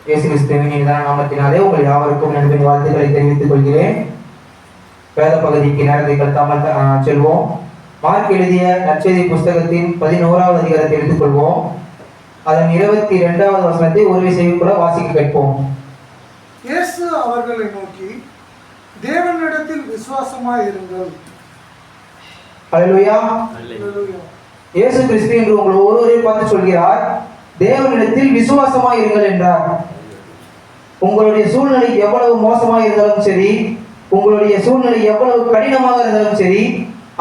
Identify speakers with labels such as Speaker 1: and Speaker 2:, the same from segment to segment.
Speaker 1: இயேசு கிறிஸ்துவின் இனிதான நாமத்தினாலே உங்கள் யாவருக்கும் நண்பின் வாழ்த்துக்களை தெரிவித்துக் கொள்கிறேன். வேத பகுதிக்கு நேரத்தை கடத்தாமல் செல்வோம். மார்க் எழுதிய நற்செய்தி புஸ்தகத்தின் 11வது அதிகாரத்தை எடுத்துக்கொள்வோம். அதன் 22வது வசனத்தை ஒரு விசை கூட வாசிக்க கேட்போம்.
Speaker 2: இயேசு அவர்களை நோக்கி, தேவனிடத்தில் விசுவாசமாய் இருங்கள்.
Speaker 1: அல்லேலூயா. இயேசு கிறிஸ்து என்று உங்கள் ஒருவரையும் பார்த்து சொல்கிறார், தேவனிடத்தில் விசுவாசமாய் இருங்கள் என்றார். உங்களுடைய சூழ்நிலை எவ்வளவு மோசமாக இருந்தாலும் சரி, உங்களுடைய சூழ்நிலை எவ்வளவு கடினமாக இருந்தாலும் சரி,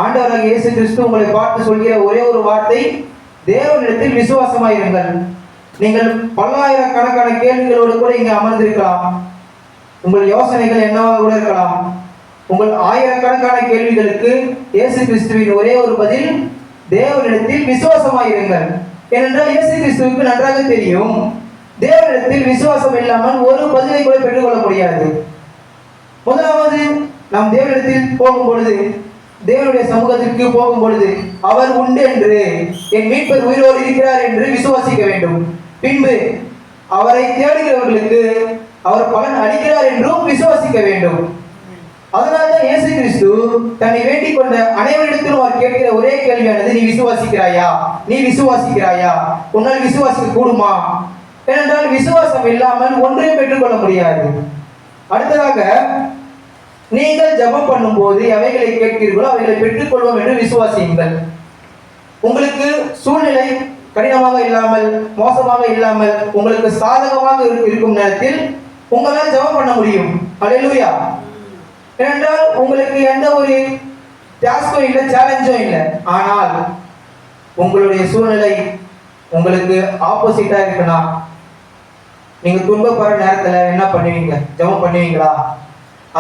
Speaker 1: ஆண்டவராகிய இயேசு கிறிஸ்து உங்களை பார்த்து சொல்கிற ஒரே ஒரு வார்த்தை, தேவனிடத்தில் விசுவாசமாய் இருங்கள். நீங்கள் பல்லாயிரக்கணக்கான கேள்விகளோடு கூட இங்கே அமர்ந்திருக்கலாம். உங்கள் யோசனைகள் என்னவாக கூட இருக்கலாம். உங்கள் ஆயிரக்கணக்கான கேள்விகளுக்கு இயேசு கிறிஸ்துவின் ஒரே ஒரு பதில், தேவனிடத்தில் விசுவாசமாய் இருங்கள். ஏனென்றால் இயேசு கிறிஸ்துவுக்கு நன்றாக தெரியும், தேவனிடத்தில் விசுவாசம் இல்லாமல் ஒரு பதிலை கூட பெற்றுக்கொள்ள முடியாது. முதலாவது, நாம் தேவனிடத்தில் போகும் பொழுது, தேவனுடைய சமூகத்திற்கு போகும் பொழுது, அவர் உண்டு என்று, என் மீட்பர் உயிரோடு இருக்கிறார் என்று விசுவாசிக்க வேண்டும். பின்பு அவரை தேடுகிறவர்களுக்கு அவர் பலன் அளிக்கிறார் என்றும் விசுவாசிக்க வேண்டும். அதனால்தான் இயேசு கிறிஸ்து தன்னை வேண்டிக் கொண்ட அனைவரிடத்திலும் அவர் கேட்கிற ஒரே கேள்வியானது, நீ விசுவாசிக்கிறாயா? நீ விசுவாசிக்கிறாயா? உன்னால் விசுவாசிக்க கூடுமா? ஏனென்றால் விசுவாசம் இல்லாமல் ஒன்றையும் பெற்றுக்கொள்ள முடியாது. அடுத்ததாக, நீங்கள் ஜெபம் பண்ணும் போது எவைகளை கேட்கிறீர்களோ அவைகளை பெற்றுக்கொள்வோம் என்று விசுவாசியுங்கள். உங்களுக்கு சூழ்நிலை கடினமாக இல்லாமல், மோசமாக இல்லாமல், உங்களுக்கு சாதகமாக இருக்கும் நேரத்தில் உங்களால் ஜெபம் பண்ண முடியும். அல்லேலூயா. ஏனென்றால் உங்களுக்கு எந்த ஒரு டாஸ்கும் இல்லை, சேலஞ்சும் இல்லை. ஆனால் உங்களுடைய சூழ்நிலை உங்களுக்கு ஆப்போசிட்டா இருக்குன்னா, நீங்க துன்பப்படுற நேரத்துல என்ன பண்ணுவீங்க? ஜெபம் பண்ணுவீங்களா?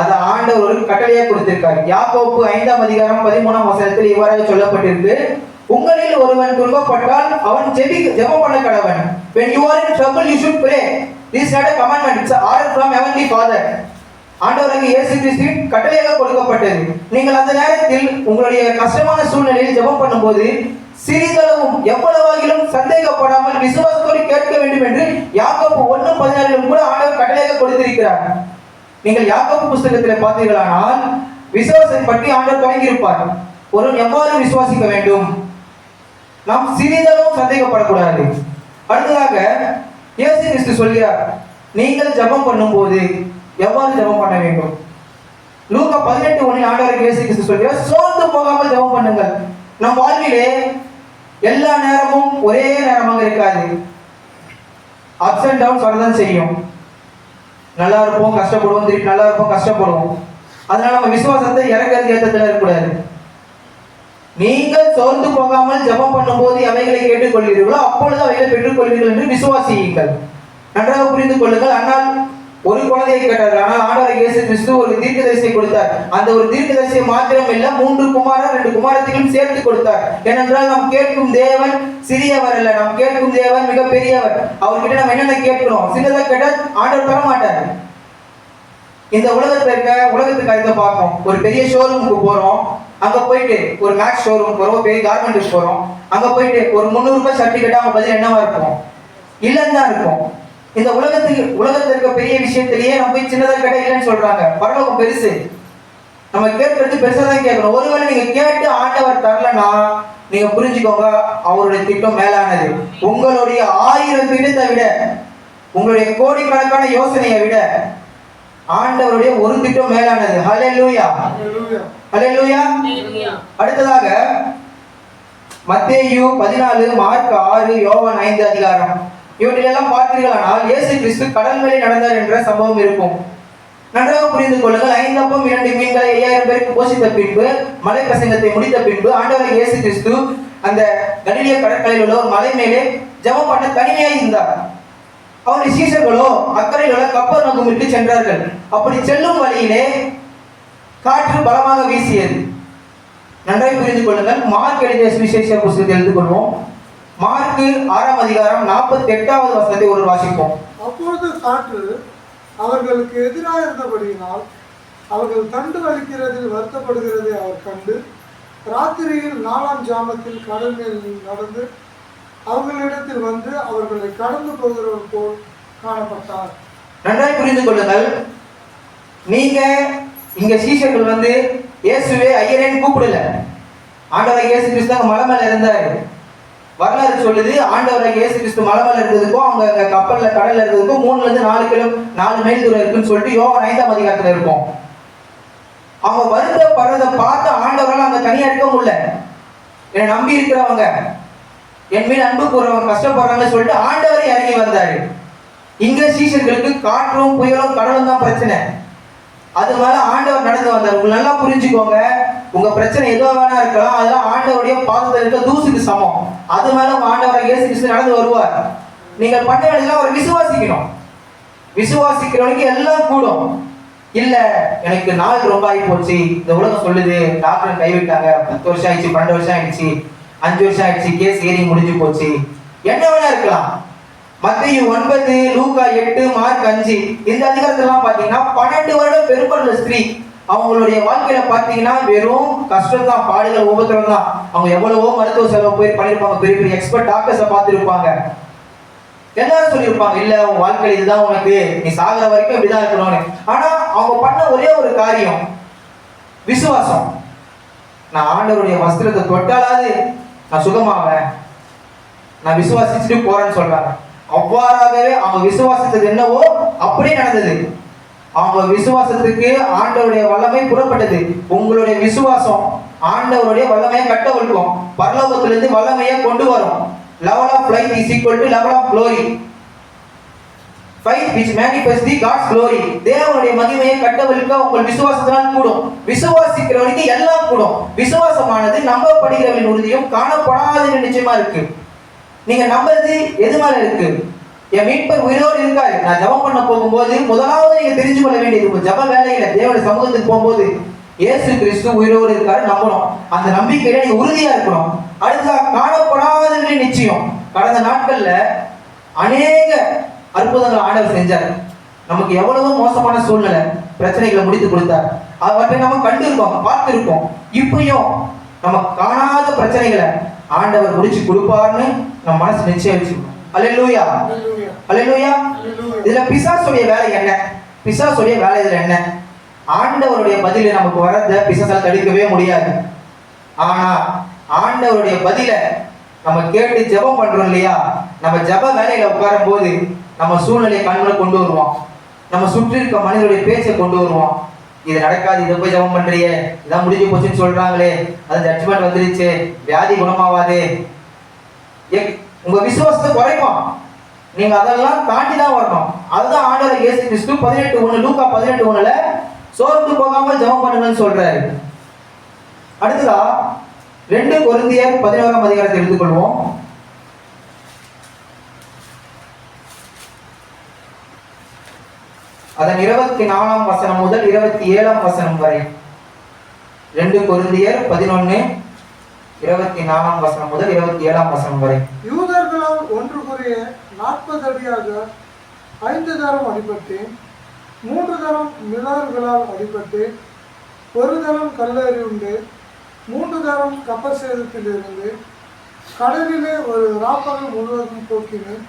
Speaker 1: அது ஆண்டவர் ஒரு கட்டளையா கொடுத்திருக்காரு. யாக்கோபு 5ஆம் அதிகாரம் 13ஆம் வசனத்தில் இவ்வாறாக சொல்லப்பட்டிருக்கு, உங்களில் ஒருவன் துன்பப்பட்டால் அவன் ஜெபம் பண்ண கடவன். When you are in trouble you should pray. This is not a commandment, it's an order from heavenly Father. ஆண்டவராகிய இயேசு கிறிஸ்துவின் கட்டளையாக கொடுக்கப்பட்டது. நீங்கள் அந்த நேரத்தில் உங்களுடைய கஷ்டமான சூழ்நிலையில் ஜெபம் பண்ணும்போது சிறிதளவும் எவ்வளவாகிலும் சந்தேகப்படாமல் விசுவாசத்தோடு கேட்க வேண்டும் என்று யாக்கோபு 1:16 கூட ஆண்டவர் கட்டளையாக கொடுத்திருக்கிறார். நீங்கள் யாக்கோபு புஸ்தகத்தில் பார்த்தீர்களானால் விசுவாசத்தை பற்றி ஆண்டவர் தொடங்கியிருப்பார். ஒருவன் எவ்வாறு விசுவாசிக்க வேண்டும், நாம் சிறிதளவும் சந்தேகப்படக்கூடாது. அடுத்ததாக இயேசு கிறிஸ்து சொல்கிறார், நீங்கள் ஜெபம் பண்ணும்போது எவ்வாறு ஜெபம் பண்ண வேண்டும். லூக்கா 18:1 ஆண்டவர் இயேசு கிறிஸ்து சொல்கிறார், சோர்ந்து போகாமல் ஜெபம் பண்ணுங்கள். நம் வாழ்விலே எல்லா நேரமும் ஒரே நேரமாக இருக்காது. அப்ஸ் அண்ட் டவுன்ஸ் வரதான் செய்யும். நல்லா இருப்போம், கஷ்டப்படுவோம், திருப்பி நல்லா இருப்போம், கஷ்டப்படுவோம். அதனால நம்ம விசுவாசத்தை இறங்கிறது ஏற்றத்தில் இருக்கக்கூடாது. நீங்கள் சோர்ந்து போகாமல் ஜெபம் பண்ணும்போது எவைகளை கேட்டுக்கொள்கிறீர்களோ அப்பொழுது அவைகளை பெற்றுக்கொள்வீர்கள் என்று விசுவாசியுங்கள். நன்றாக புரிந்து கொள்ளுங்கள். ஆனால் ஒரு குழந்தையை கேட்டார்கள், ஆனால் ஆண்டவர் இயேசு கிறிஸ்து ஒரு தீர்க்கதரிசியை கொடுத்தார். அந்த ஒரு தீர்க்கதரிசியை மாத்திரம் இல்ல, 3 குமாரர் 2 குமாரத்தையும் சேர்த்து கொடுத்தார். ஏனென்றால் நாம் கேட்கும் தேவன் சிறியவர் அல்ல, நாம் கேட்கும் தேவன் மிக பெரியவர். அவர்கிட்ட நம்ம என்னென்ன கேட்கிறோம், சின்னதா கேட்டால் ஆண்டவர் தர மாட்டார். இந்த உலகத்துக்கு அடுத்த பார்ப்போம். ஒரு பெரிய ஷோரூமுக்கு போறோம், அங்க போயிட்டு ஒரு மேக்ஸ் ஷோரூம் போறோம், பெரிய கார்மெண்ட்ஸ் போறோம், அங்க போயிட்டு ஒரு 300 ரூபாய் ஷர்ட் கேட்டா அவங்க பதில் என்னவா இருக்கும்? இல்லன்னு தான் இருக்கும். இந்த உலகத்துல இருக்க பெரிய விஷயத்திலேயே நம்ம போய் சின்னதா கேட்டா இல்லைன்னு சொல்றாங்க. பரலோகம் பெருசு, நம்ம கேட்கறது பெருசா தான் கேட்கணும். ஒருவேளை நீங்க கேட்டு ஆண்டவர் தரலன்னா நீங்க புரிஞ்சுக்கோங்க, அவருடைய திட்டம் மேலானது. உங்களுடைய 1000 திட்டத்தை விட, உங்களுடைய கோடிக்கணக்கான யோசனையை விட ஆண்டவருடைய ஒரு திட்டம் மேலானது. ஹல்லேலூயா, ஹல்லேலூயா. அடுத்ததாக மத்தேயு 14, மார்க் 6, யோவான் 5 அதிகாரம் இவற்றிலெல்லாம் பார்த்தீர்களானால் இயேசு கிறிஸ்து கடல் மேலே நடந்தார் என்ற சம்பவம் இருக்கும். நன்றாக புரிந்து கொள்ளுங்கள். 5 அப்பம் 2 மீன்களை 5000 பேருக்கு போஷித்த பின்பு, மலை பிரசங்கத்தை முடித்த பின்பு ஆண்டவர் இயேசு கிறிஸ்து அந்த கலிலேய கடற்கரையில் உள்ள ஒரு மலை மேலே ஜெபம் பண்ண தனிமையாக இருந்தார். அவருடைய சீஷர்களோ அக்கறையில் உள்ள கப்பர்நகூமிற்கு சென்றார்கள். அப்படி செல்லும் வழியிலே காற்று பலமாக வீசியது. நன்றாக புரிந்து கொள்ளுங்கள். மார்க் எழுதிய சுவிசேஷ புத்தகத்தை எழுதிக் கொள்வோம். மார்க் 6ஆம் அதிகாரம் 48வது வசனத்தை ஒரு வாசிப்போம்.
Speaker 2: அப்பொழுது காற்று அவர்களுக்கு எதிராக இருந்தபடியினால் அவர்கள் தண்டு வலிக்கிறதில் வருத்தப்படுகிறதை அவர் கண்டு, ராத்திரியில் 4ஆம் ஜாமத்தில் கடல் மேல் நடந்து அவர்களிடத்தில் வந்து அவர்களை கடந்து போகிறவர் போல் காணப்பட்டார்.
Speaker 1: நன்றாய் புரிந்து கொள்ளுங்கள். நீங்க இங்க சீஷர்கள் வந்து இயேசுவே ஐயரேன்னு கூப்பிடல. ஆண்டவராகிய இயேசு கிறிஸ்து மலை மேல இருந்தாரு. வரலாறு சொல்லுது, ஆண்டவராகிய இயேசு கிறிஸ்து மலை மேல இருந்ததுக்கும் அவங்க கப்பல்ல கடல்ல இருந்ததுக்கும் 3 to 4 மைல் தூரம் இருக்குன்னு சொல்லிட்டு யோவான் 5ஆம் அதிகாரத்துல இருக்கும். அவங்க வருத்தப்படுறதை பார்த்து ஆண்டவரால் அங்க தனியா இருக்க முடியல. என்னை நம்பி இருக்கிறவங்க, என் மீது அன்பு கூறவங்க கஷ்டப்படுறாங்கன்னு சொல்லிட்டு ஆண்டவரே இறங்கி வந்தாரு. இங்க சீஷர்களுக்கு காற்றும் புயலும் கடலும் தான் பிரச்சனை. அது மேல ஆண்டவர் நடந்து வந்தார். உங்களுக்கு நல்லா புரிஞ்சுக்கோங்க, உங்க பிரச்சனை எதுவா வேணா இருக்கலாம், அதெல்லாம் ஆண்டவருடைய பாதத்தில் இருக்க தூசுக்கு சமம். அது மேல உங்க ஆண்டவராகிய இயேசு கிறிஸ்து நடந்து வருவார். நீங்கள் பண்ண வேண்டியதெல்லாம் அவரை விசுவாசிக்கணும். விசுவாசிக்கிறவனுக்கு எல்லாம் கூடும். இல்ல எனக்கு நாள் ரொம்ப ஆகி போச்சு, இந்த உலகம் சொல்லுது டாக்டர் கைவிட்டாங்க, 10 வருஷம் ஆயிடுச்சு, 12 வருஷம் ஆயிடுச்சு, 5 வருஷம் ஆயிடுச்சு, கேஸ் ஏறி முடிஞ்சு போச்சு, என்ன வேணா இருக்கலாம். மத்தேயு 9, லூக்கா 8, மார்க் 5 இந்த அதிகாரத்தெல்லாம் பாத்தீங்கன்னா 12 வருடம் பெரும்படுற ஸ்திரீ அவங்களுடைய வாழ்க்கையில பாத்தீங்கன்னா வெறும் கஷ்டம் தான், பாடுகள், உபத்திரம் தான். அவங்க எவ்வளவோ மருத்துவ செலவு போய் பண்ணிருப்பாங்க, பெரிய பெரிய எக்ஸ்பர்ட் டாக்டர்ஸை பார்த்துருப்பாங்க. எல்லாரும் சொல்லியிருப்பாங்க இல்ல உன் வாழ்க்கையில் இதுதான் உனக்கு, நீ சாகிற வரைக்கும் இப்படிதான் இருக்கணும்னு. ஆனா அவங்க பண்ண ஒரே ஒரு காரியம் விசுவாசம். நான் ஆண்டவருடைய வஸ்திரத்தை தொட்டாலாது நான் சுகமாவேன், நான் விசுவாசிச்சுட்டு போறேன்னு சொல்றாங்க. அவ்வாறாகவே அவங்க விசுவாசித்தது என்னவோ அப்படியே நடந்தது. அவங்க விசுவாசத்துக்கு ஆண்டவருடைய வல்லமை புறப்பட்டது. உங்களுடைய விசுவாசம் ஆண்டவருடைய வல்லமையை கட்டவிழ்க்கும், பரலோகத்திலிருந்து வல்லமையை கொண்டு வரும். Level of life is equal to level of glory. Faith which manifests the God's glory. தேவனுடைய மகிமையை கட்டவிழ்க்க உங்கள் விசுவாசத்தினால் கூடும். விசுவாசிக்கிறவனுக்கு எல்லாம் கூடும். விசுவாசமானது நம்பப்படுகிறவரின் உறுதியும் காணப்படாத நிச்சயமா இருக்கு. நீங்க நம்புறது எது மேல இருக்கு? என் மீட்பர் உயிரோடு இருக்காரு. நான் ஜெபம் பண்ண போகும்போது முதலாவது நீங்க தெரிஞ்சு கொள்ள வேண்டியது, ஜெப வேலையில தேவனுடைய சமூகத்துக்கு போகும்போது இயேசு கிறிஸ்து உயிரோடு இருக்காரு நம்பணும். அந்த நம்பிக்கையில நீங்க உறுதியா இருக்கணும். அடுத்ததா காணப்படாத நிச்சயம். கடந்த நாட்கள்ல அநேக அற்புதங்களை ஆண்டவர் செஞ்சார். நமக்கு எவ்வளவு மோசமான சூழ்நிலை பிரச்சனைகளை முடித்து கொடுத்தார். அவற்றை நம்ம கண்டிருக்கோம், பார்த்திருக்கோம். இப்பயும் நம்ம காணாத பிரச்சனைகளை ஆண்டவர் முடிச்சு கொடுப்பார்னு நம்ம மனசு நிச்சயம் வச்சுக்கணும். அல்லேலூயா, அல்லேலூயா. இதுல பிசாசுடைய வேலை என்ன? பிசாசுடைய வேலை இதுல என்ன? ஆண்டவருடைய பதில நமக்கு வரத பிசாசால தடுக்கவே முடியாது. ஆனா ஆண்டவருடைய பதில நம்ம கேட்டு ஜெபம் பண்றோம் இல்லையா, நம்ம ஜெப வேலையில உட்காரும் போது நம்ம சூழ்நிலையை கண்ணுல கொண்டு வருவோம். நம்ம சுற்றி இருக்க மனிதனுடைய பேச்சை கொண்டு வருவோம். இது நடக்காது, இதை போய் ஜெபம் பண்றியே, இதான் முடிஞ்சு போச்சுன்னு சொல்றாங்களே, அது ஜட்ஜ்மெண்ட் வந்துருச்சு, வியாதி குணமாவாது, உங்க விசுவாசத்தை குறைக்கும். நீங்க அதெல்லாம் தாண்டி தான் வரணும். அதுதான் ஆண்டவர் இயேசு கிறிஸ்து 18:1 லூக்கா 18:1ல சோர்ந்து போகாமல் ஜெபம் பண்ணுங்கன்னு சொல்றாரு. அடுத்ததா 2 கொரிந்தியர் 11ஆம் அதிகாரத்தை எடுத்துக்கொள்வோம். அதன் 24ஆம் வசனம் முதல் 27ஆம் வசனம் வரை. 2 கொரிந்தியர் 11 24ஆம் வசனம் முதல் 27ஆம் வசனம் வரை.
Speaker 2: யூதர்களால் ஒன்று குறைய 40 அடியாக 5 தரம் அடிபட்டேன், 3 தரம் மிலாறுகளால் அடிபட்டேன், 1 தரம் கல்லறி உண்டு, 3 தரம் கப்பல் சேதத்தில் இருந்து, கடலிலே ஒரு ராப்பகல் முழுவதும் போக்கினேன்,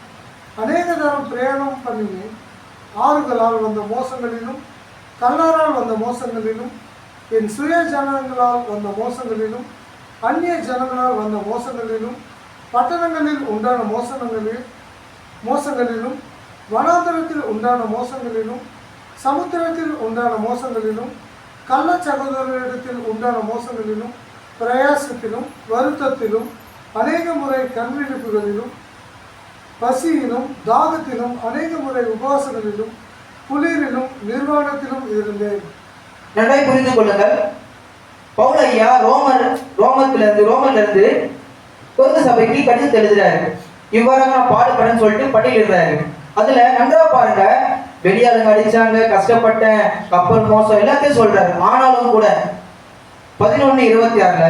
Speaker 2: அநேக தரம் பிரயாணம் பண்ணினேன், ஆறுகளால் வந்த மோசங்களிலும் கல்லாரால் வந்த மோசங்களிலும் என் சுய ஜனங்களால் வந்த மோசங்களிலும் அந்நிய ஜனங்களால் வந்த மோசங்களிலும் பட்டணங்களில் உண்டான மோசங்களிலும் வனாந்தரத்தில் உண்டான மோசங்களிலும் சமுத்திரத்தில் உண்டான மோசங்களிலும் கள்ள சகோதரரிடத்தில் உண்டான மோசங்களிலும் பிரயாசத்திலும் வருத்தத்திலும் அநேக முறை கண்விழிப்புகளிலும் பசியிலும் தாகத்திலும் அநேக முறை உபவாசங்களிலும் குளிரிலும் நிர்வாணத்திலும் இருந்தேன்.
Speaker 1: நன்றாய் புரிந்து கொள்ளுங்கள். பவுல் ஐயா ரோமர்ல இருந்து கொரிந்து சபைக்கு கடிதம் எழுதுறாரு. இவ்வாறாக நான் பாடுபடன்னு சொல்லிட்டு பட்டியலிடுறாரு. அதுல நன்றா பாருங்க, வெளியாளுங்க அடிச்சாங்க, கஷ்டப்பட்டேன், கப்பல் மோசம் எல்லாத்தையும் சொல்றாரு. ஆனாலும் கூட 11:26ல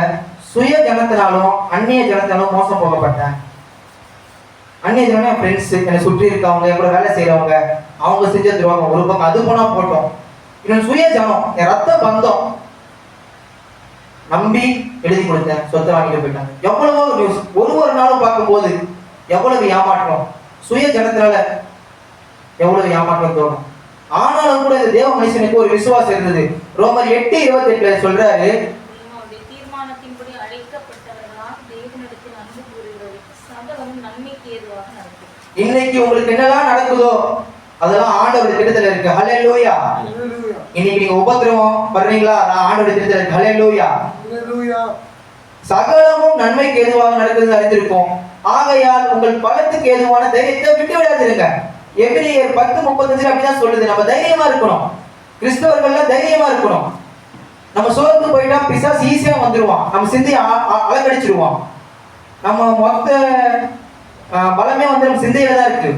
Speaker 1: சுய ஜனத்தினாலும் அந்நிய ஜனத்தினாலும் மோசம் போகப்பட்டேன். அந்நிய ஜனம் என் ஃப்ரெண்ட்ஸ், என்னை சுற்றி இருக்கவங்க, என் கூட வேலை செய்யறவங்க, அவங்க செஞ்ச துரோகம் ஒரு பக்கம், அது போனா போட்டோம். இன்னும் சுய ஜனம், என் ரத்த பந்தம் நம்பி எழுதி கொடுத்தேன், சொத்தை வாங்கிட்டு போயிட்டாங்க. எவ்வளவோ நியூஸ் ஒரு நாளும் பார்க்கும்போது எவ்வளவு ஏமாற்றம், சுய ஜனத்தினால எவ்வளவு ஏமாற்றம் தோணும். ஆனாலும் கூட இந்த தேவ மனுஷனுக்கு ஒரு விசுவாசம் இருந்தது. ரோமர் 8:28 சொல்றாரு,
Speaker 3: தீர்மானத்தின்படி அழைக்கப்பட்டவர்களால் தேவனிடத்தில் அன்பு கூறுகிறது சகலமும் நன்மைக்கு ஏதுவாக நடக்கும்.
Speaker 1: இன்னைக்கு உங்களுக்கு என்னெல்லாம் நடக்குதோ அதெல்லாம் ஆண்டவர் திட்டத்துல இருக்கு. ஹல்லேலூயா.
Speaker 2: ஹல்லேலூயா.
Speaker 1: இன்னைக்கு நீங்க உபத்திரவம் பண்றீங்களா, நான் ஆண்டவர் திட்டத்துல இருக்கு. ஹல்லேலூயா.
Speaker 2: ஹல்லேலூயா.
Speaker 1: சகலமும் நன்மைக்கு ஏதுவாக நடக்கிறது அறிந்திருப்போம். ஆகையால் உங்கள் பலத்துக்கு ஏதுவான தைரியத்தை விட்டு விடாதிருங்க. எபிரேயர் 10:35 அப்படிதான் சொல்லுது. நம்ம தைரியமா இருக்கணும். கிறிஸ்தவர்கள்லாம் தைரியமா இருக்கணும். நம்ம சோர்ந்து போயிட்டா பிசாசு ஈஸியா வந்துருவான். நம்ம சிந்தையை அலக்கடிச்சிருவான். நம்ம மொத்த பலமே வந்து நம்ம சிந்தையில தான் இருக்கு.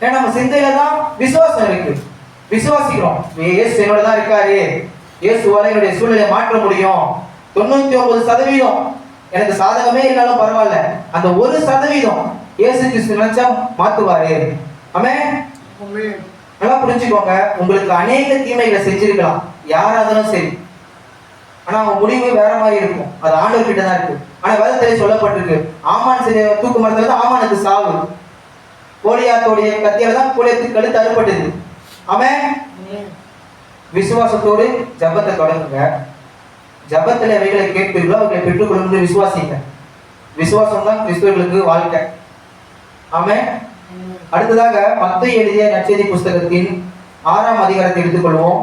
Speaker 1: ஏன்னா நம்ம சிந்தையில தான் விசுவாசம் இருக்கு. விசுவாசிக்கிறோம், இயேசு என்னோட தான் இருக்காரு, இயேசுவால என்னுடைய சூழ்நிலையை மாற்ற முடியும். 99% எனக்கு சாதகமே இல்லைனாலும் பரவாயில்ல, அந்த 1% இயேசு கிறிஸ்து நினைச்சா மாத்துவாரு. ஆமென். நல்லா புரிஞ்சுக்கோங்க. உங்களுக்கு அநேக தீமைகளை செஞ்சிருக்கலாம், யாரா இருந்தாலும் சரி. ஆனா அவங்க முடிவு வேற மாதிரி இருக்கும். அது ஆண்டவர் கிட்ட தான் இருக்கு. ஆனா வேதத்திலே சொல்லப்பட்டிருக்கு, ஆமான் தூக்கு மரத்துல தான் ஆமானுக்கு சாவு, கோலியாத்தோடைய கத்தியால தான் கோலியாத்துக்கு கழுத்து அறுபட்டது. ஆமென். விசுவாசத்தோடு ஜபத்தை தொடங்குங்க. ஜபத்துல அவைகளை கேட்பீர்களோ அவர்களை பெற்றுக்கொள்ளும் விசுவாசிங்க. விசுவாசம் தான் கிறிஸ்தவர்களுக்கு வாழ்க்கை. ஆமென். அடுத்ததாக மத்தேயு எழுதிய நற்செய்தி புஸ்தகத்தின் 6ஆம் அதிகாரத்தை எடுத்துக்கொள்வோம்.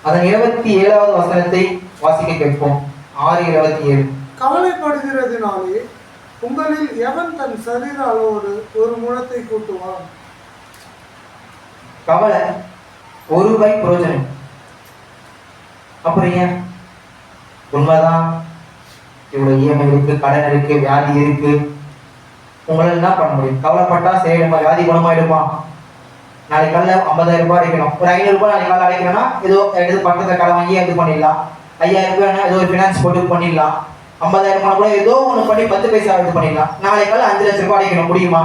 Speaker 1: அதன் 27வது வசனத்தை வாசிக்க கேட்போம். 6:27.
Speaker 2: கவலைப்படுகிறதுனாலே உங்களில் எவன் தன் சரீர அளவோடு ஒரு முழத்தை கூட்டுவான்?
Speaker 1: கவலை ஒரு ரூபாய் பிரயோஜனம். அப்புறம் ஏன்? உண்மைதான், இவ்வளவு இஎம்ஐ இருக்கு, கடன் இருக்கு, வியாதி இருக்கு. உங்களால் என்ன பண்ண முடியும்? கவலைப்பட்டா சரிடுமா, வியாதி குணமாயிடுமா? நாளைக்கு காலைல 50,000 ரூபாய் அடைக்கணும், ஒரு 500 ரூபாய் நாளைக்கு காலையில் அடைக்கணும்னா ஏதோ எடுத்து பக்கத்தை கடன் வாங்கி இது பண்ணிடலாம். 5,000 ரூபாய் ஏதோ ஒரு ஃபினான்ஸ் போட்டு பண்ணிடலாம். 50,000 ரூபாய் கூட ஏதோ ஒன்று பண்ணி 10 பைசா இது பண்ணிடலாம். நாளைக்கு காலையில் 5 லட்சம் ரூபாய் அடைக்கணும், முடியுமா?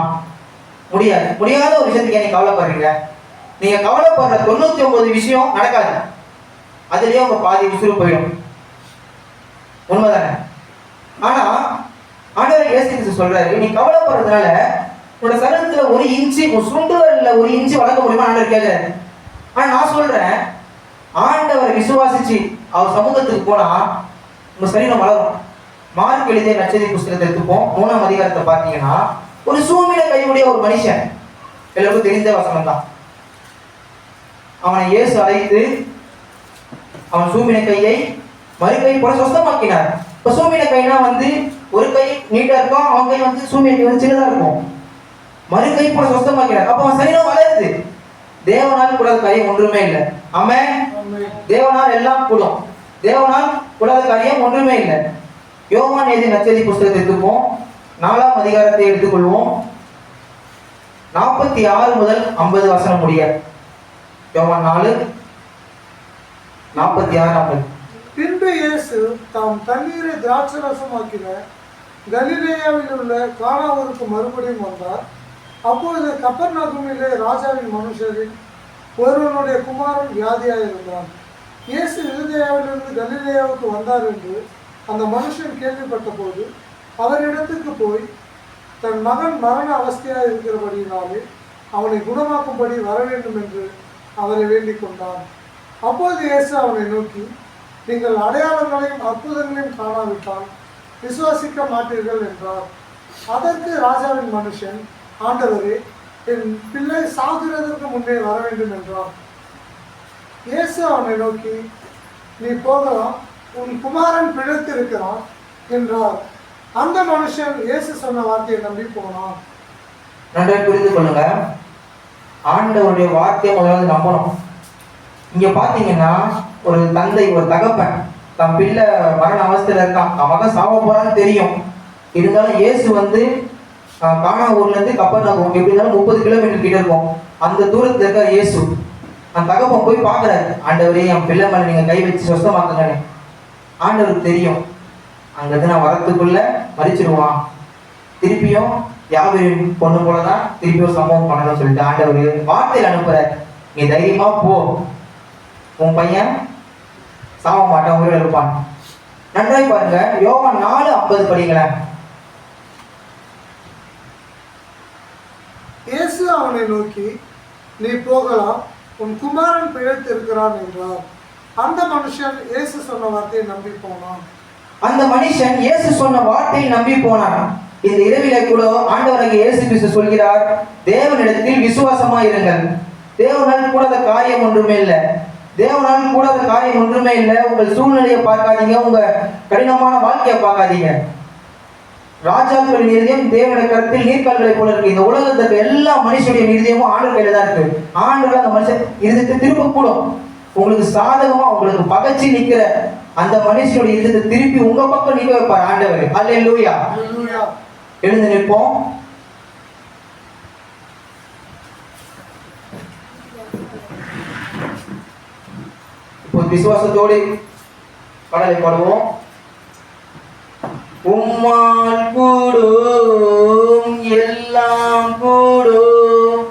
Speaker 1: முடியாது. முடியாத ஒரு விஷயத்துக்கு நீங்க கவலைப்படுறீங்க. நீங்க கவலைப்படுற 99 விஷயம் நடக்காது. அதுலயே உங்க பாதி உசுறு போயிடும். உண்மைதானே? ஆனா ஆண்டவர் இயேசு கிறிஸ்து சொல்றாரு, நீ கவலைப்படுறதுனால உன்னோட சரீரத்துல 1 இன்ச்சு, சுண்டு வரல 1 இன்ச்சு வளர்க்க முடியுமா? ஆண்டவர் கேட்கிறாரு. ஆனா நான் சொல்றேன், ஆண்டவரை விசுவாசிச்சு அவர் சமூகத்துக்கு போனா உங்க சரீரம் வளரும். மார்க் எழுதிய நற்செய்தி புஸ்தகத்தை எடுத்துப்போம். 3ஆம் அதிகாரத்தை பார்த்தீங்கன்னா, ஒரு சூமின கையுடைய ஒரு மனுஷன், எல்லாருக்கும் தெரிந்த வசனம் தான். அவனை இயேசு அழைத்து அவன் சூமின கையை மறுகை போல சொஸ்தமாக்கினார். இப்ப சூமின கைனா வந்து ஒரு கை நீட்டா இருக்கும், அவன் கை வந்து சூமின கை வந்து சின்னதா இருக்கும். மறுகை போல சொஸ்தமாக்கினார். அப்ப அவன் சரீரம் வளருது. தேவனால் கூடாத காரியம் ஒன்றுமே இல்லை. ஆமென். தேவனால் எல்லாம் கூடும். தேவனால் கூடாத காரியம் ஒன்றுமே இல்லை. யோவான் எழுதிய நற்செய்தி புஸ்தகத்தை எடுத்துப்போம். 4ஆம் அதிகாரத்தை எடுத்துக்கொள்வோம். 46 முதல் 50 வசனம் முடிய. யோவான் 4:46.
Speaker 2: பின்பு இயேசு தாம் தண்ணீரை திராட்சரசமாக்கின கலிலேயாவில் உள்ள கானாவூருக்கு மறுபடியும் வந்தார். அப்பொழுது கப்பர்நகூமிலே ராஜாவின் மனுஷரில் ஒருவனுடைய குமாரன் வியாதியாயிருந்தான். இயேசு யூதேயாவிலிருந்து கலிலேயாவுக்கு வந்தார் என்று அந்த மனுஷன் கேள்விப்பட்ட போது அவரிடத்துக்கு போய் தன் மகன் மரண அவஸ்தையாக இருக்கிறபடியினாலே அவனை குணமாக்கும்படி வர வேண்டும் என்று அவரை வேண்டிக் கொண்டான். அப்போது இயேசு அவனை நோக்கி, நீங்கள் அடையாளங்களையும் அற்புதங்களையும் காணாவிட்டால் விசுவாசிக்க மாட்டீர்கள் என்றார். அதற்கு ராஜாவின் மனுஷன், ஆண்டவரே, என் பிள்ளை சாகிறதற்கு முன்னே வர வேண்டும் என்றான். இயேசு அவனை நோக்கி, நீ போகலாம், உன் குமாரன் பிழைத்திருக்கிறான் என்றார். அந்த மனுஷன் இயேசு சொன்ன வார்த்தையை நம்பி போனான்.
Speaker 1: நன்றாக புரிந்து கொள்ளுங்க. ஆண்டவருடைய வார்த்தையை முதல்ல நம்பணும். இங்க பாத்தீங்கன்னா ஒரு தந்தை, ஒரு தகப்பன் தன் பிள்ளை மரண அவஸ்தையில இருக்கான், அவன் மகன் சாவ போறான்னு தெரியும். இருந்தாலும் இயேசு வந்து கானாவூர்ல இருந்து கப்பர்நகூம் எப்படி இருந்தாலும் 30 கிலோமீட்டர் கிட்ட இருக்கும். அந்த தூரத்துல இருக்க இயேசு அந்த தகப்பன் போய் பாக்குறாரு, ஆண்டவரே என் பிள்ளை மேல நீங்க கை வச்சு சுத்தமாக்குங்கன்னு. ஆண்டவருக்கு தெரியும் அங்கிருந்து நான் வரத்துக்குள்ள மறிச்சிடுவான், திருப்பியும் யாவரின் பொண்ணு போலதான் திருப்பியும் சம்பவம் பண்ணணும்னு சொல்லிட்டு ஆண்டவர் வார்த்தையில் அனுப்புறாரு, நீ தைரியமா போ, உன் பையன் சாவ மாட்டான், உயிரோட இருப்பான். நன்றாய் பாருங்க, யோவான் 4:50 படிங்களேன்.
Speaker 2: இயேசு அவனை நோக்கி, நீ போகலாம், உன் குமாரன் பிழைத்திருக்கிறான் என்றார். அந்த மனுஷன் இயேசு சொன்ன வார்த்தையை நம்பி போனான்.
Speaker 1: அந்த மனுஷன் இயேசு சொன்ன வார்த்தையை நம்பி போனான். இந்த இரவிலே கூட ஆண்டவராகிய இயேசு கிறிஸ்து சொல்கிறார், தேவனிடத்தில் விசுவாசமாய் இருங்கள். தேவனால் கூடாத காரியம் ஒன்றுமே இல்லை. தேவனால் கூடாத காரியம் ஒன்றுமே இல்லை. உங்கள் சூழ்நிலையை பார்க்காதீங்க, உங்க கடினமான வாழ்க்கையை பார்க்காதீங்க. ராஜாக்களின் இருதயம் தேவனுடைய கருத்தில் நீர்க்கால்களை போல இருக்கு. இந்த உலகத்துக்கு எல்லா மனுஷனுடைய இருதயமும் ஆண்டு கையில தான் இருக்கு. ஆண்டு அந்த மனுஷன் இருதயத்தை திரும்ப கூடும். உங்களுக்கு சாதகமா உங்களுக்கு பகைச்சி நிக்கிற அந்த மனுஷனுடைய இருதயத்தை திருப்பி உங்க பக்கம் நிக்க வைப்பார் ஆண்டவர். அல்லேலூயா. எழுந்து நிற்போம். இப்போ விசுவாசத்தோடு கடலை பாடுவோம். உம்மால் கூடும் எல்லாம் கூடும்,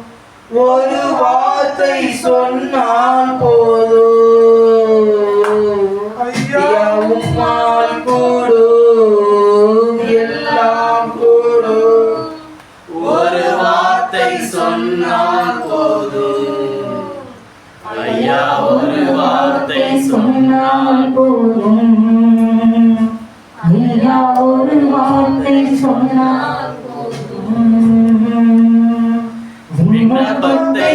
Speaker 1: ஒரு வார்த்தை சொன்னால் போதும். ஐயா உம்மால் கூடும் எல்லாம் கூடும்,
Speaker 4: ஒரு வார்த்தை சொன்னால் போதும். ஐயா ஒரு வார்த்தை சொன்னால் போதும்.
Speaker 5: ஐயா ஒரு வார்த்தை சொன்னால் போதும்.
Speaker 4: விண்ணப்பத்தை